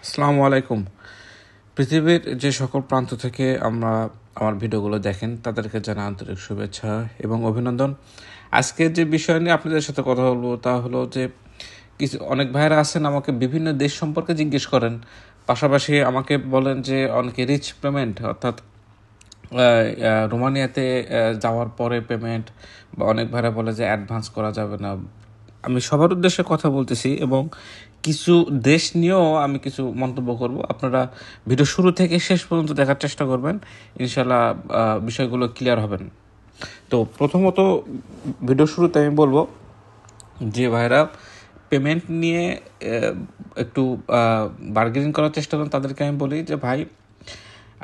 আসসালামু আলাইকুম। পৃথিবীর যে সকল প্রান্ত থেকে আমার ভিডিওগুলো দেখেন তাদেরকে জানাই আন্তরিক শুভেচ্ছা এবং অভিনন্দন। আজকে যে বিষয় নিয়ে আপনাদের সাথে কথা বলবো তা হলো যে অনেক ভাইয়েরা আছেন আমাকে বিভিন্ন দেশ সম্পর্কে জিজ্ঞেস করেন, পাশাপাশি আমাকে বলেন যে অনেকে রিচ পেমেন্ট অর্থাৎ রোমানিয়াতে যাওয়ার পরে পেমেন্ট, বা অনেক ভাইরা বলে যে অ্যাডভান্স করা যাবে না। আমি সবার উদ্দেশ্যে কথা বলতেছি এবং কিছু দেশ নিয়েও আমি কিছু মন্তব্য করব। আপনারা ভিডিও শুরু থেকে শেষ পর্যন্ত দেখার চেষ্টা করবেন, ইনশাল্লাহ বিষয়গুলো ক্লিয়ার হবেন। তো প্রথমত ভিডিও শুরুতে আমি বলবো যে ভাইরা পেমেন্ট নিয়ে একটু বার্গেনিং করার চেষ্টা করেন, তাদেরকে আমি বলি যে ভাই,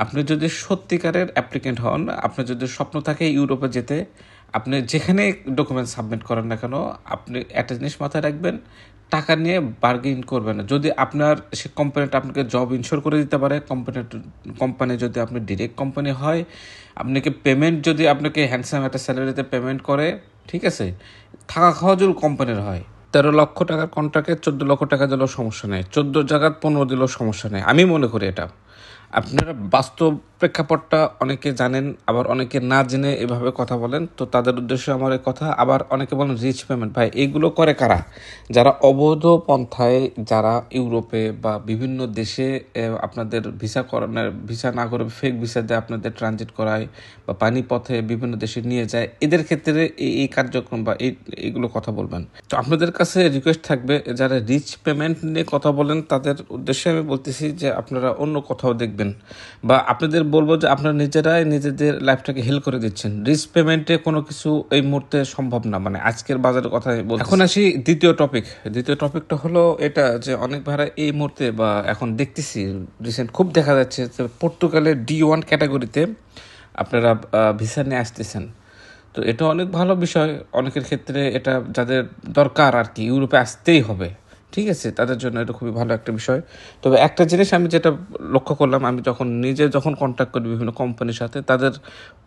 আপনি যদি সত্যিকারের অ্যাপ্লিকেন্ট হন, আপনার যদি স্বপ্ন থাকে ইউরোপে যেতে, আপনি যেখানে ডকুমেন্ট সাবমিট করেন না কেন, আপনি একটা জিনিস মাথায় রাখবেন, টাকা নিয়ে বার্গেন করবেন না। যদি আপনার সে কোম্পানিটা আপনাকে জব ইনশোর করে দিতে পারে, কোম্পানি যদি আপনি ডিরেক্ট কোম্পানি হয়, আপনাকে পেমেন্ট যদি আপনাকে হ্যান্ডসাম একটা স্যালারিতে পেমেন্ট করে, ঠিক আছে, থাকা খাওয়া যদি কোম্পানির হয়, 13 লক্ষ টাকার কন্ট্রাক্টে 14 লক্ষ টাকা দিলেও সমস্যা নেই, 14 জায়গার 15 দিলেও সমস্যা নেই। আমি মনে করি এটা আপনারা বাস্তব প্রেক্ষাপটটা অনেকে জানেন, আবার অনেকে না জেনে এভাবে কথা বলেন। তো তাদের উদ্দেশ্যে আমার এই কথা। আবার অনেকে বলেন রিচ পেমেন্ট। ভাই, এইগুলো করে কারা? যারা অবৈধ পন্থায়, যারা ইউরোপে বা বিভিন্ন দেশে আপনাদের ভিসা না করে ফেক ভিসা দিয়ে আপনাদের ট্রানজিট করায় বা পানি পথে বিভিন্ন দেশে নিয়ে যায়, এদের ক্ষেত্রে এই কার্যক্রম বা এইগুলো কথা বলবেন। তো আপনাদের কাছে রিকোয়েস্ট থাকবে, যারা রিচ পেমেন্ট নিয়ে কথা বলেন তাদের উদ্দেশ্যে আমি বলতেছি যে আপনারা অন্য কোথাও দেখবেন, বা আপনাদের বলবো যে আপনারা নিজেরাই নিজেদের লাইফটাকে হেল করে দিচ্ছেন। রিচ পেমেন্টে কোনো কিছু এই মুহূর্তে সম্ভব না, মানে আজকের বাজারের কথা বলছি। এখন আসি দ্বিতীয় টপিকটা হলো এটা যে অনেক ভাড়া এই মুহূর্তে বা এখন দেখতেছি রিসেন্ট খুব দেখা যাচ্ছে যে পর্তুগালের D1 ক্যাটাগরিতে আপনারা ভিসা নিয়ে আসতেছেন। তো এটা অনেক ভালো বিষয়। অনেকের ক্ষেত্রে এটা যাদের দরকার আর কি, ইউরোপে আসতেই হবে, ঠিক আছে, তাদের জন্য এটা খুবই ভালো একটা বিষয়। তবে একটা জিনিস আমি যেটা লক্ষ্য করলাম, আমি যখন কন্ট্যাক্ট করি বিভিন্ন কোম্পানির সাথে, তাদের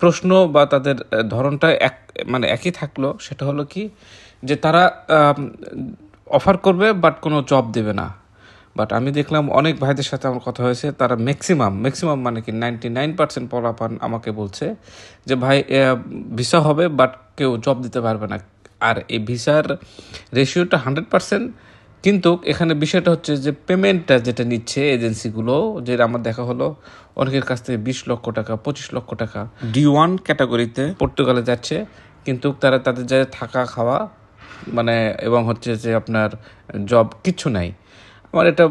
প্রশ্ন বা তাদের ধরনটা একই থাকলো। সেটা হলো কি, যে তারা অফার করবে বাট কোনো জব দেবে না। বাট আমি দেখলাম অনেক ভাইদের সাথে আমার কথা হয়েছে, তারা ম্যাক্সিমাম মানে কি 99% পোলাপান আমাকে বলছে যে ভাই, ভিসা হবে বাট কেউ জব দিতে পারবে না। আর এই ভিসার রেশিওটা 100%, কিন্তু এখানে বিষয়টা হচ্ছে যে পেমেন্টটা যেটা নিচ্ছে এজেন্সিগুলো, যেটা আমার দেখা হলো, অনেকের কাছ থেকে 20 লক্ষ টাকা 25 লক্ষ টাকা D1 ক্যাটাগরিতে পর্তুগালে যাচ্ছে, কিন্তু তারা তাদের জায়গায় থাকা খাওয়া এবং হচ্ছে যে আপনার জব কিচ্ছু নাই। আমার এটা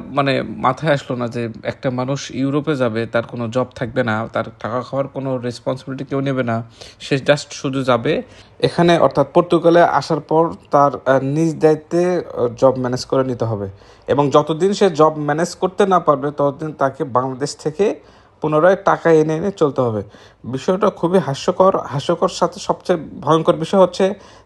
মাথায় আসলো না যে একটা মানুষ ইউরোপে যাবে, তার কোনো জব থাকবে না, তার থাকা খাওয়ার কোনো রেসপন্সিবিলিটি কেউ নেবে না, সে জাস্ট শুধু যাবে এখানে, অর্থাৎ পর্তুগালে আসার পর তার নিজ দায়িত্বে জব ম্যানেজ করে নিতে হবে, এবং যতদিন সে জব ম্যানেজ করতে না পারবে ততদিন তাকে বাংলাদেশ থেকে পুনরায় টাকা এনে এনে চলতে হবে। বিষয়টা খুবই হাস্যকর সাথে সবচেয়ে ভয়ঙ্কর বিষয় হচ্ছে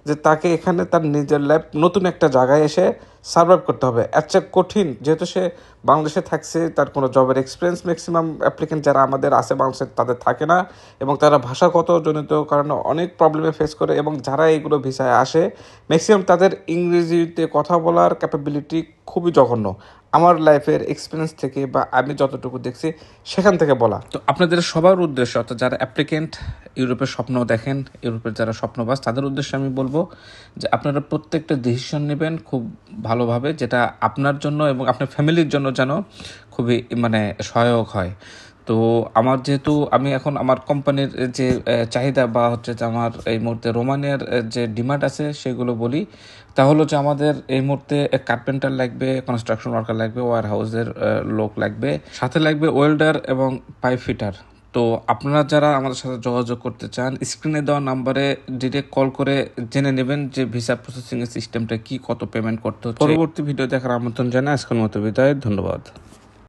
যে তাকে এখানে তার নিজের লাইফ নতুন একটা জায়গায় এসে সার্ভাইভ করতে হবে। এর চেয়ে কঠিন, যেহেতু সে বাংলাদেশে থাকছে, তার কোনো জবের এক্সপিরিয়েন্স ম্যাক্সিমাম অ্যাপ্লিকেন্ট যারা আমাদের আছে বাংলাদেশে তাদের থাকে না, এবং তারা ভাষাগত জনিত কারণে অনেক প্রবলেমে ফেস করে, এবং যারা এইগুলো ভিসায় আসে ম্যাক্সিমাম তাদের ইংরেজিতে কথা বলার ক্যাপাবিলিটি খুবই জঘন্য। আমার লাইফের এক্সপিরিয়েন্স থেকে বা আমি যতটুকু দেখছি সেখান থেকে বলা। তো আপনাদের সবার উদ্দেশ্য, অর্থাৎ যারা অ্যাপ্লিকেন্ট, ইউরোপের স্বপ্ন দেখেন, ইউরোপের যারা স্বপ্নবাস, তাদের উদ্দেশ্যে আমি বলবো যে আপনারা প্রত্যেকটা ডিসিশন নেবেন খুব ভালোভাবে, যেটা আপনার জন্য এবং আপনার ফ্যামিলির জন্য যেন খুবই সহায়ক হয়। তো যেহেতু আমি এখন আমার কোম্পানির যে চাহিদা বা হচ্ছে যে আমার এই মুহূর্তে রোমানিয়ার যে ডিমান্ড আছে সেগুলো বলি, তাহলে যে আমাদের এই মুহূর্তে কার্পেন্টার লাগবে, কনস্ট্রাকশন ওয়ার্কার লাগবে, ওয়্যার হাউসের লোক লাগবে, সাথে লাগবে ওয়েল্ডার এবং পাইপ ফিটার। তো আপনারা যারা আমাদের সাথে যোগাযোগ করতে চান, স্ক্রিনে দেওয়া নাম্বারে ডিরেক্ট কল করে জেনে নেবেন যে ভিসা প্রসেসিং এর সিস্টেমটা কি, কত পেমেন্ট করতে হচ্ছে। পরবর্তী ভিডিও দেখার আমন্ত্রণ জানাই। আজকের মতো বিদায়, ধন্যবাদ।